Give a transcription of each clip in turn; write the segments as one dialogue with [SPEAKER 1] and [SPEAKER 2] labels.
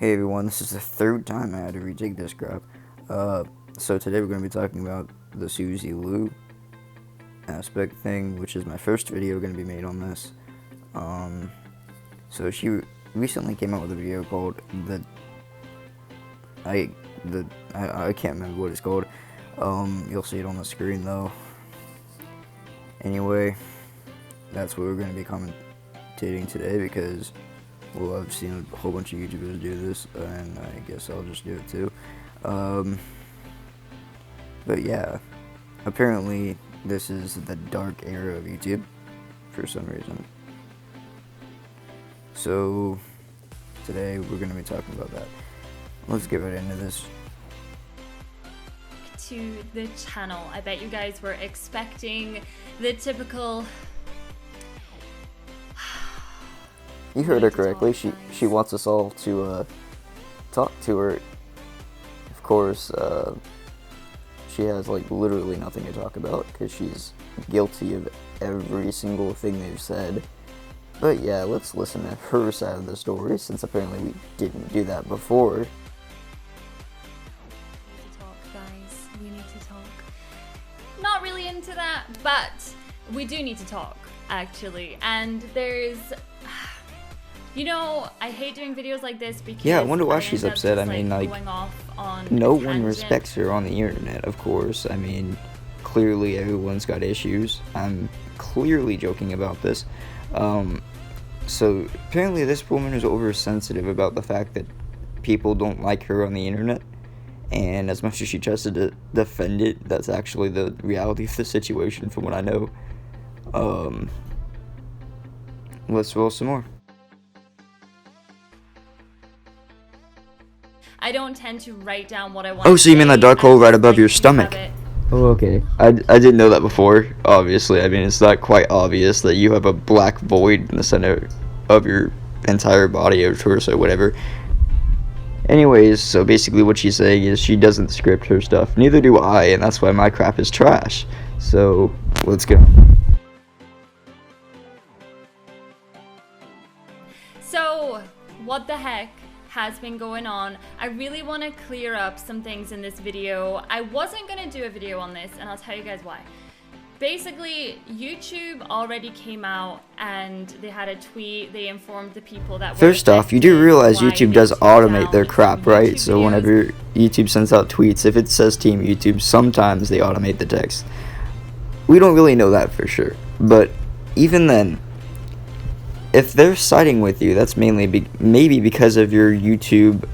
[SPEAKER 1] Hey everyone, this is the third time I had to retake this crap. So today we're going to be talking about the Suzy Lou aspect thing, which is my first video going to be made on this. So she recently came out with a video called I can't remember what it's called. You'll see it on the screen though. Anyway, that's what we're going to be commentating today because, well, I've seen a whole bunch of YouTubers do this, and I guess I'll just do it too. But yeah, apparently this is the dark era of YouTube, for some reason. So, today we're going to be talking about that. Let's get right into this.
[SPEAKER 2] To the channel, I bet you guys were expecting the typical...
[SPEAKER 1] You heard her correctly. She wants us all to talk to her. Of course, she has like literally nothing to talk about because she's guilty of every single thing they've said. But yeah, let's listen to her side of the story since apparently we didn't do that before.
[SPEAKER 2] We need to talk, guys. We need to talk. Not really into that, but we do need to talk, actually. And there's... You know, I hate doing videos like this because...
[SPEAKER 1] Yeah, I wonder why she's upset. I mean, like, no one respects her on the internet, of course. I mean, clearly everyone's got issues. I'm clearly joking about this. So, apparently this woman is oversensitive about the fact that people don't like her on the internet. And as much as she tries to defend it, that's actually the reality of the situation from what I know. Let's roll some more.
[SPEAKER 2] I don't tend to write down what I want.
[SPEAKER 1] Oh, so you mean the dark hole right above your stomach? Oh, okay. I didn't know that before, obviously. I mean, it's not quite obvious that you have a black void in the center of your entire body or torso, whatever. Anyways, so basically what she's saying is she doesn't script her stuff. Neither do I, and that's why my crap is trash. So, let's go.
[SPEAKER 2] So, what the heck has been going on? I really want to clear up some things in this video. I wasn't going to do a video on this, and I'll tell you guys why. Basically, YouTube already came out and they had a tweet. They informed the people that
[SPEAKER 1] First off, you do realize YouTube does automate their crap, right? So whenever YouTube sends out tweets, if it says Team YouTube, sometimes they automate the text. We don't really know that for sure. But even then, if they're siding with you, that's mainly maybe because of your YouTube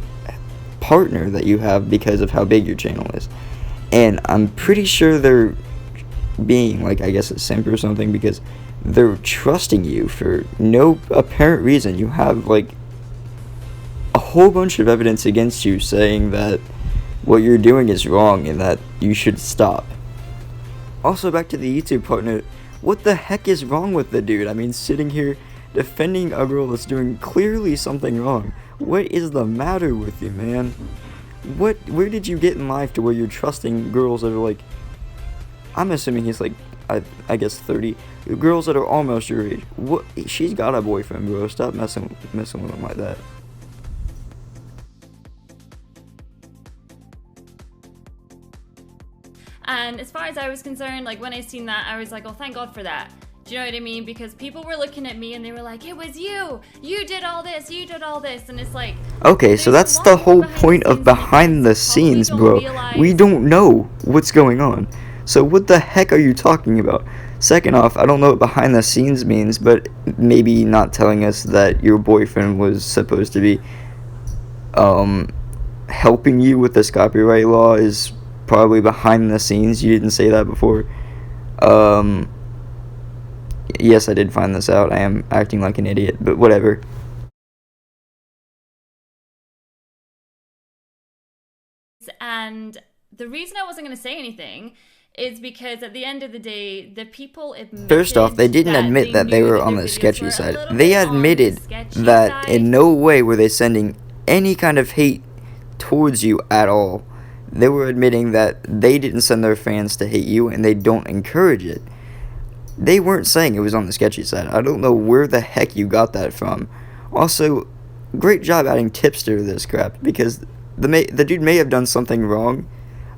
[SPEAKER 1] partner that you have because of how big your channel is. And I'm pretty sure they're being, like, I guess a simp or something because they're trusting you for no apparent reason. You have, like, a whole bunch of evidence against you saying that what you're doing is wrong and that you should stop. Also, back to the YouTube partner, what the heck is wrong with the dude? I mean, sitting here defending a girl that's doing clearly something wrong. What is the matter with you, man? Where did you get in life to where you're trusting girls that are like, I'm assuming he's like, I guess 30, girls that are almost your age. What? She's got a boyfriend, bro. Stop messing with him like that.
[SPEAKER 2] And as far as I was concerned, like when I seen that, I was like, oh, thank God for that. Do you know what I mean? Because people were looking at me and they were like, it was you did all this, you did all this. And it's like,
[SPEAKER 1] okay, so that's the whole point of behind the scenes, bro. We don't know what's going on. So what the heck are you talking about? Second off, I don't know what behind the scenes means, but maybe not telling us that your boyfriend was supposed to be helping you with this copyright law is probably behind the scenes. You didn't say that before. Yes, I did find this out. I am acting like an idiot, but whatever.
[SPEAKER 2] And the reason I wasn't going to say anything is because at the end of the day, the people admitted...
[SPEAKER 1] First off, they didn't admit that they were on the sketchy side. They admitted that in no way were they sending any kind of hate towards you at all. They were admitting that they didn't send their fans to hate you and they don't encourage it. They weren't saying it was on the sketchy side. I don't know where the heck you got that from. Also, great job adding tipster to this crap, because the dude may have done something wrong,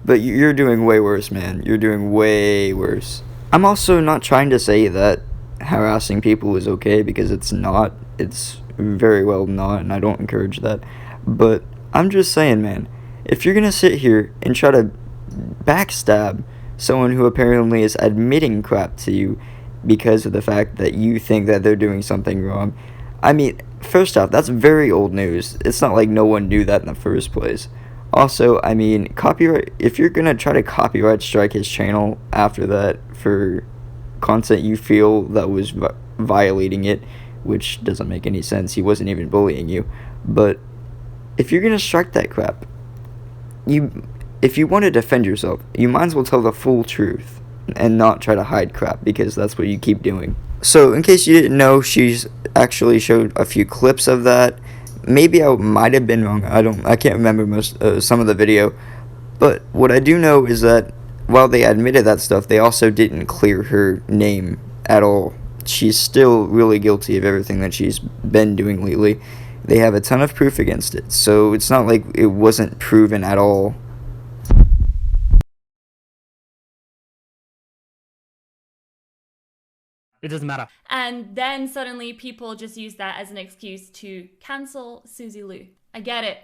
[SPEAKER 1] but you're doing way worse, man. You're doing way worse. I'm also not trying to say that harassing people is okay, because it's not. It's very well not, and I don't encourage that. But I'm just saying, man, if you're gonna sit here and try to backstab someone who apparently is admitting crap to you because of the fact that you think that they're doing something wrong, I mean, first off, that's very old news. It's not like no one knew that in the first place. Also, I mean, copyright, if you're gonna try to copyright strike his channel after that for content you feel that was violating it, which doesn't make any sense, he wasn't even bullying you, but if you're gonna strike that crap, if you want to defend yourself, you might as well tell the full truth and not try to hide crap, because that's what you keep doing. So, in case you didn't know, she's actually showed a few clips of that. Maybe I might have been wrong. I can't remember some of the video. But what I do know is that while they admitted that stuff, they also didn't clear her name at all. She's still really guilty of everything that she's been doing lately. They have a ton of proof against it, so it's not like it wasn't proven at all.
[SPEAKER 3] It doesn't matter.
[SPEAKER 2] And then suddenly people just use that as an excuse to cancel Suzy Lou. I get it.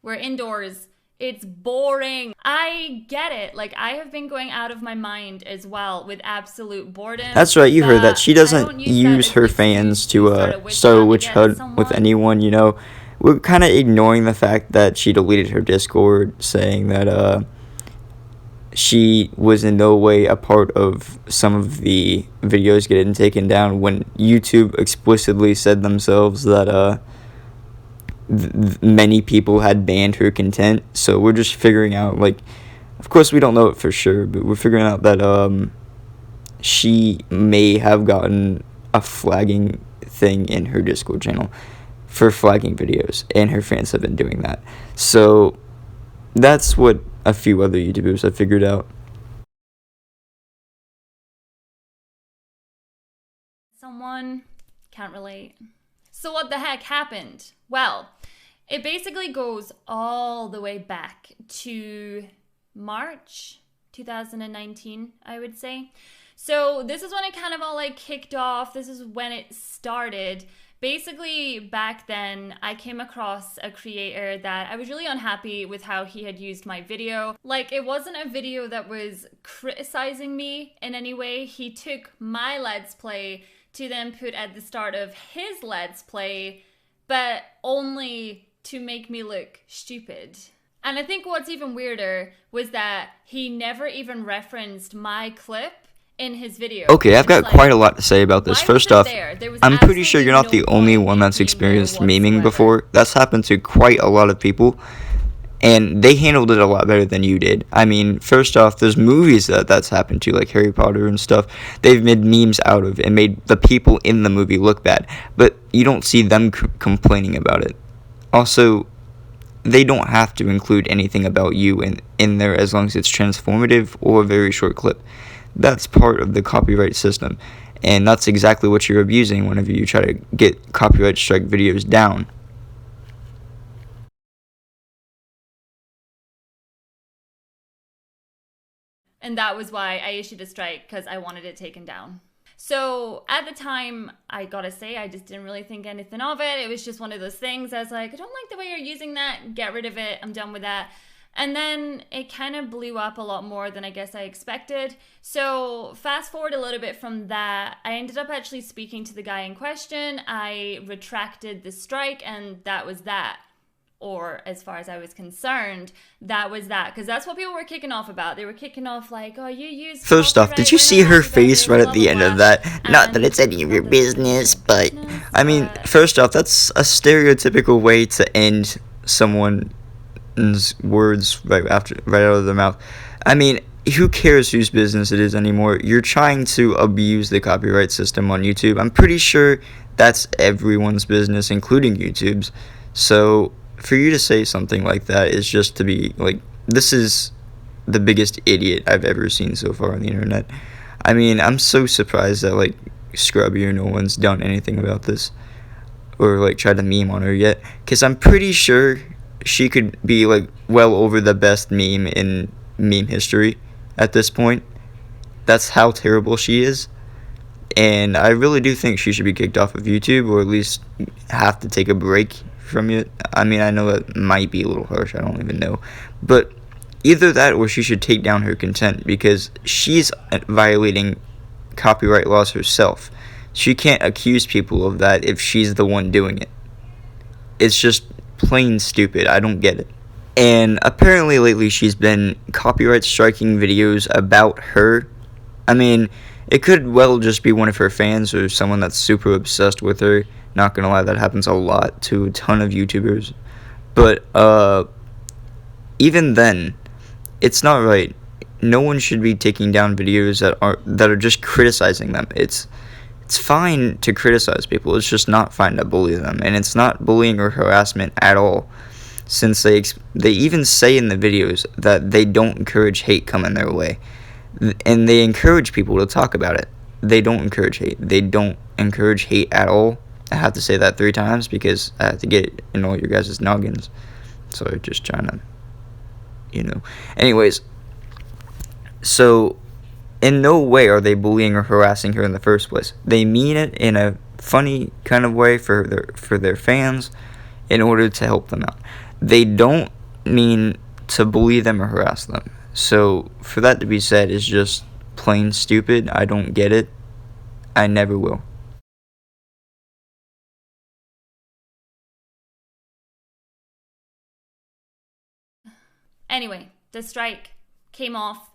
[SPEAKER 2] We're indoors. It's boring. I get it. Like, I have been going out of my mind as well with absolute boredom.
[SPEAKER 1] That's right, you heard that. She doesn't use her fans to start a witch hunt with anyone, you know. We're kind of ignoring the fact that she deleted her Discord, saying that she was in no way a part of some of the videos getting taken down, when YouTube explicitly said themselves that many people had banned her content. So we're just figuring out, like, of course we don't know it for sure, but we're figuring out that she may have gotten a flagging thing in her Discord channel for flagging videos, and her fans have been doing that. So that's what a few other YouTubers have figured out.
[SPEAKER 2] Someone can't relate. So what the heck happened? Well, it basically goes all the way back to March 2019, I would say. So this is when it kind of all like kicked off. This is when it started. Basically, back then, I came across a creator that I was really unhappy with how he had used my video. Like, it wasn't a video that was criticizing me in any way. He took my Let's Play to then put at the start of his Let's Play, but only to make me look stupid. And I think what's even weirder was that he never even referenced my clip in his video.
[SPEAKER 1] Okay, I've got quite a lot to say about this. First off, I'm pretty sure you're not the only one that's experienced memeing before. That's happened to quite a lot of people, and they handled it a lot better than you did. I mean, first off, there's movies that's happened to, like Harry Potter and stuff. They've made memes out of and made the people in the movie look bad, but you don't see them complaining about it. Also, they don't have to include anything about you in there as long as it's transformative or a very short clip. That's part of the copyright system, and that's exactly what you're abusing whenever you try to get copyright strike videos down.
[SPEAKER 2] And that was why I issued a strike, because I wanted it taken down. So at the time, I gotta say, I just didn't really think anything of it. It was just one of those things. I was like, I don't like the way you're using that. Get rid of it. I'm done with that. And then it kind of blew up a lot more than I guess I expected. So fast forward a little bit from that, I ended up actually speaking to the guy in question. I retracted the strike, and that was that. Or as far as I was concerned, that was that. Because that's what people were kicking off about. They were kicking off like, oh, you used
[SPEAKER 1] First off, did you see her face right at the end of that? Not that it's any of your business, but I mean, first off, that's a stereotypical way to end someone's words right out of their mouth. I mean, who cares whose business it is anymore? You're trying to abuse the copyright system on YouTube. I'm pretty sure that's everyone's business, including YouTube's. So for you to say something like that is just to be like, this is the biggest idiot I've ever seen so far on the internet. I mean, I'm so surprised that like Scrubby or no one's done anything about this. or like try to meme on her yet, because I'm pretty sure she could be like well over the best meme in meme history at this point. That's how terrible she is. And I really do think she should be kicked off of YouTube, or at least have to take a break from it. I mean, I know it might be a little harsh, I don't even know. But either that, or she should take down her content, because she's violating copyright laws herself. She can't accuse people of that if she's the one doing it. It's just plain stupid. I don't get it. And apparently lately she's been copyright striking videos about her. I mean, it could well just be one of her fans or someone that's super obsessed with her. Not gonna lie, that happens a lot to a ton of YouTubers. But even then, it's not right. No one should be taking down videos that are just criticizing them. It's fine to criticize people. It's just not fine to bully them, and it's not bullying or harassment at all. Since they even say in the videos that they don't encourage hate coming their way, and they encourage people to talk about it. They don't encourage hate. They don't encourage hate at all. I have to say that 3 times because I have to get it in all your guys' noggins. So just trying to, Anyways, so in no way are they bullying or harassing her in the first place. They mean it in a funny kind of way for their fans in order to help them out. They don't mean to bully them or harass them. So for that to be said is just plain stupid. I don't get it. I never will.
[SPEAKER 2] Anyway, the strike came off.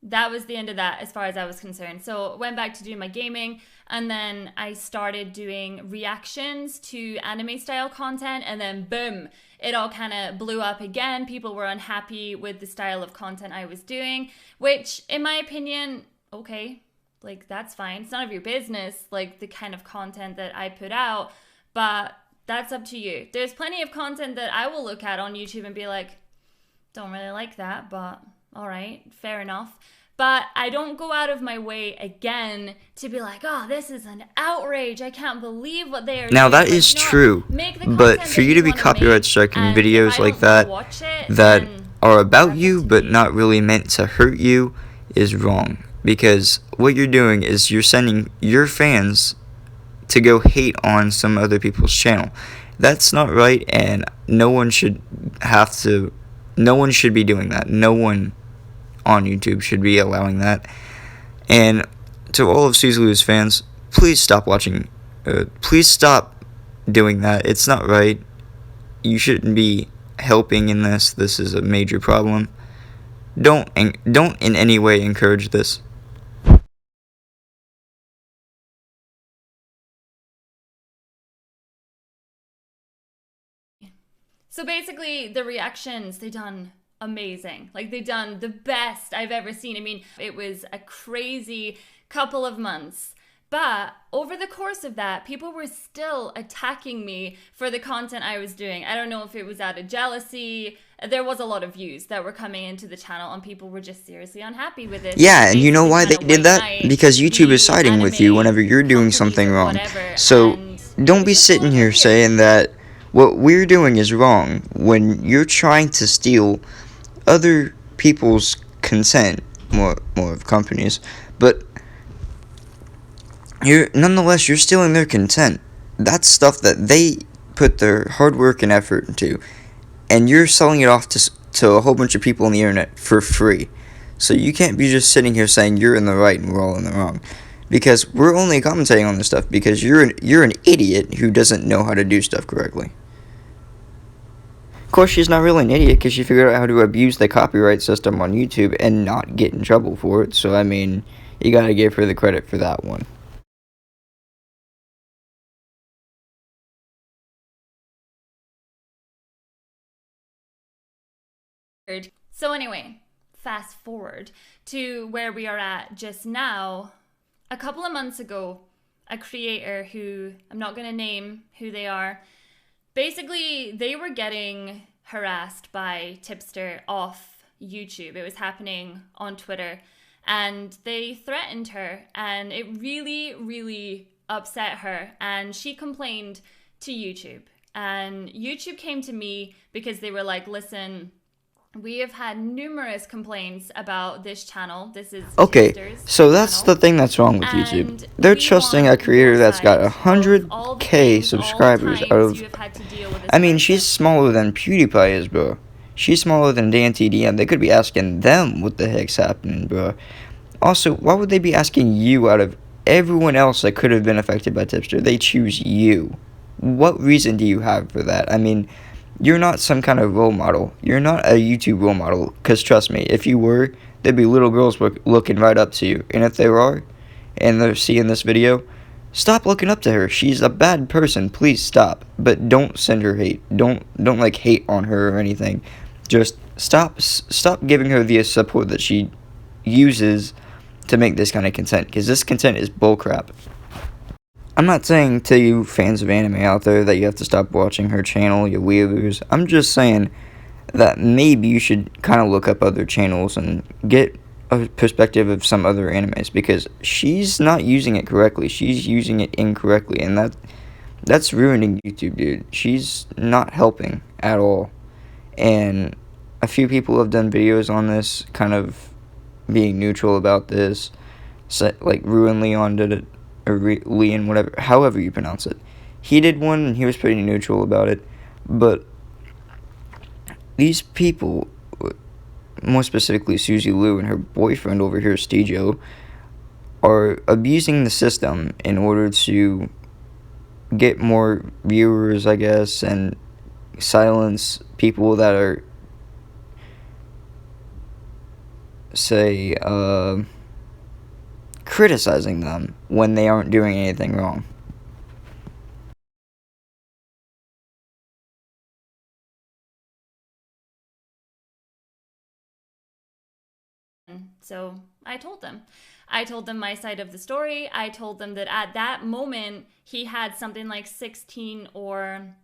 [SPEAKER 2] That was the end of that as far as I was concerned. So went back to doing my gaming, and then I started doing reactions to anime style content, and then boom, it all kind of blew up again. People were unhappy with the style of content I was doing, which in my opinion, okay, like that's fine. It's none of your business, like the kind of content that I put out, but that's up to you. There's plenty of content that I will look at on YouTube and be like, don't really like that, but all right, fair enough. But I don't go out of my way again to be like, oh, this is an outrage. I can't believe what they are
[SPEAKER 1] Now
[SPEAKER 2] doing.
[SPEAKER 1] that is true, but for you to be copyright striking videos like that are about you but not really meant to hurt you is wrong. Because what you're doing is you're sending your fans to go hate on some other people's channel. That's not right, and no one should be doing that. No one on YouTube should be allowing that. And to all of Suzy's fans, please stop watching. Please stop doing that. It's not right. You shouldn't be helping in this. This is a major problem. Don't in any way encourage this.
[SPEAKER 2] So basically, the reactions, they done amazing. Like, they done the best I've ever seen. I mean, it was a crazy couple of months. But over the course of that, people were still attacking me for the content I was doing. I don't know if it was out of jealousy. There was a lot of views that were coming into the channel, and people were just seriously unhappy with it.
[SPEAKER 1] Yeah, and you know why they did that? Because YouTube is siding with you whenever you're doing something wrong. So don't be sitting here saying that what we're doing is wrong when you're trying to steal other people's consent, more of companies, but you're stealing their content. That's stuff that they put their hard work and effort into, and you're selling it off to a whole bunch of people on the internet for free. So you can't be just sitting here saying you're in the right and we're all in the wrong, because we're only commentating on this stuff because you're an idiot who doesn't know how to do stuff correctly. Of course, she's not really an idiot because she figured out how to abuse the copyright system on YouTube and not get in trouble for it. So, I mean, you gotta give her the credit for that one.
[SPEAKER 2] So anyway, fast forward to where we are at just now. A couple of months ago, a creator who I'm not going to name who they are, basically they were getting harassed by Tipster off YouTube. It was happening on Twitter, and they threatened her, and it really, really upset her, and she complained to YouTube. And YouTube came to me because they were like, listen, we have had numerous complaints about this channel. This is
[SPEAKER 1] Okay,
[SPEAKER 2] Tipster's
[SPEAKER 1] so that's
[SPEAKER 2] channel.
[SPEAKER 1] the thing that's wrong with
[SPEAKER 2] And
[SPEAKER 1] YouTube. They're
[SPEAKER 2] we
[SPEAKER 1] trusting a
[SPEAKER 2] want
[SPEAKER 1] creator
[SPEAKER 2] your
[SPEAKER 1] that's got
[SPEAKER 2] side of all the
[SPEAKER 1] 100k
[SPEAKER 2] things, all the
[SPEAKER 1] subscribers out
[SPEAKER 2] times
[SPEAKER 1] of...
[SPEAKER 2] you have had to deal with this
[SPEAKER 1] I mean,
[SPEAKER 2] person.
[SPEAKER 1] she's smaller than PewDiePie is, bro. She's smaller than DanTDM. They could be asking them what the heck's happening, bro. Also, why would they be asking you out of everyone else that could have been affected by Tipster? They choose you. What reason do you have for that? I mean, you're not some kind of role model. You're not a YouTube role model. Because trust me, if you were, there'd be little girls looking right up to you. And if there are, and they're seeing this video, stop looking up to her. She's a bad person. Please stop. But don't send her hate. Don't like hate on her or anything. Just stop giving her the support that she uses to make this kind of content, because this content is bullcrap. I'm not saying to you fans of anime out there that you have to stop watching her channel, you weirdos. I'm just saying that maybe you should kind of look up other channels and get a perspective of some other animes, because she's not using it correctly. She's using it incorrectly, and that's ruining YouTube, dude. She's not helping at all. And a few people have done videos on this, kind of being neutral about this. So, like Ruin Leon did it, or Leon, whatever, however you pronounce it. He did one, and he was pretty neutral about it. But these people, more specifically Suzy Liu and her boyfriend over here, Stejo, are abusing the system in order to get more viewers, I guess, and silence people that are, say, criticizing them when they aren't doing anything wrong.
[SPEAKER 2] So I told them. I told them my side of the story. I told them that at that moment, he had something like 16 or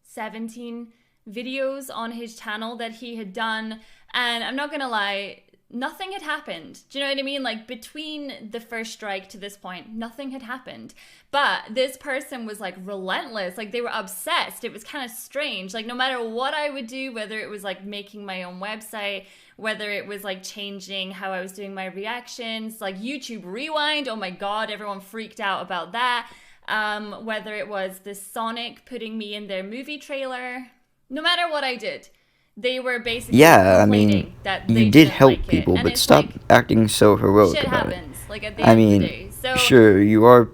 [SPEAKER 2] 17 videos on his channel that he had done. And I'm not gonna lie, nothing had happened. Do you know what I mean? Like, between the first strike to this point, nothing had happened. But this person was like relentless. Like, they were obsessed. It was kind of strange. Like, no matter what I would do, whether it was like making my own website, whether it was like changing how I was doing my reactions, like YouTube Rewind, oh my god, everyone freaked out about that. Whether it was the Sonic putting me in their movie trailer, no matter what I did, they were basically complaining that they
[SPEAKER 1] you did
[SPEAKER 2] didn't
[SPEAKER 1] help
[SPEAKER 2] like
[SPEAKER 1] people,
[SPEAKER 2] it.
[SPEAKER 1] but stop acting so heroic
[SPEAKER 2] shit
[SPEAKER 1] about
[SPEAKER 2] happens,
[SPEAKER 1] it.
[SPEAKER 2] like, at the end of the day. So
[SPEAKER 1] Sure, you are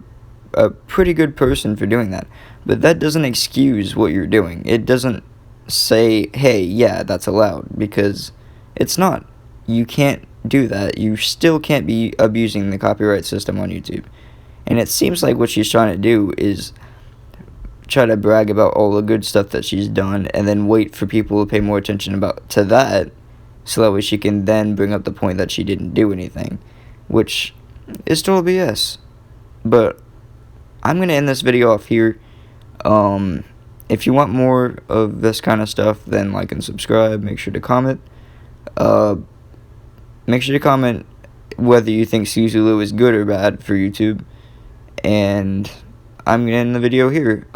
[SPEAKER 1] a pretty good person for doing that, but that doesn't excuse what you're doing. It doesn't say, hey, yeah, that's allowed, because it's not. You can't do that. You still can't be abusing the copyright system on YouTube. And it seems like what she's trying to do is try to brag about all the good stuff that she's done, and then wait for people to pay more attention to that, so that way she can then bring up the point that she didn't do anything, which is total BS. But I'm going to end this video off here. If you want more of this kind of stuff, then like and subscribe. Make sure to comment. Make sure to comment whether you think Suzy Liu is good or bad for YouTube. And I'm going to end the video here.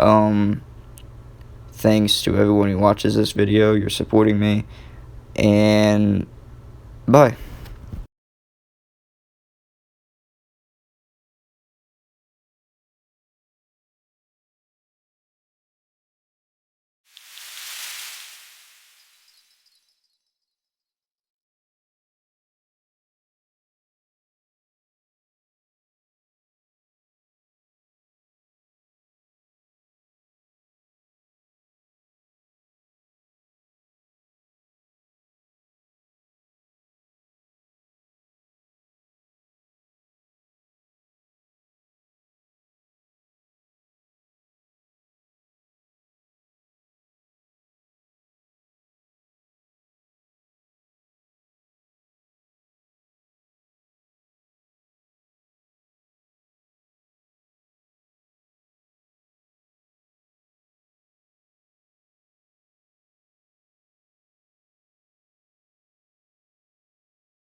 [SPEAKER 1] Thanks to everyone who watches this video. You're supporting me. And bye.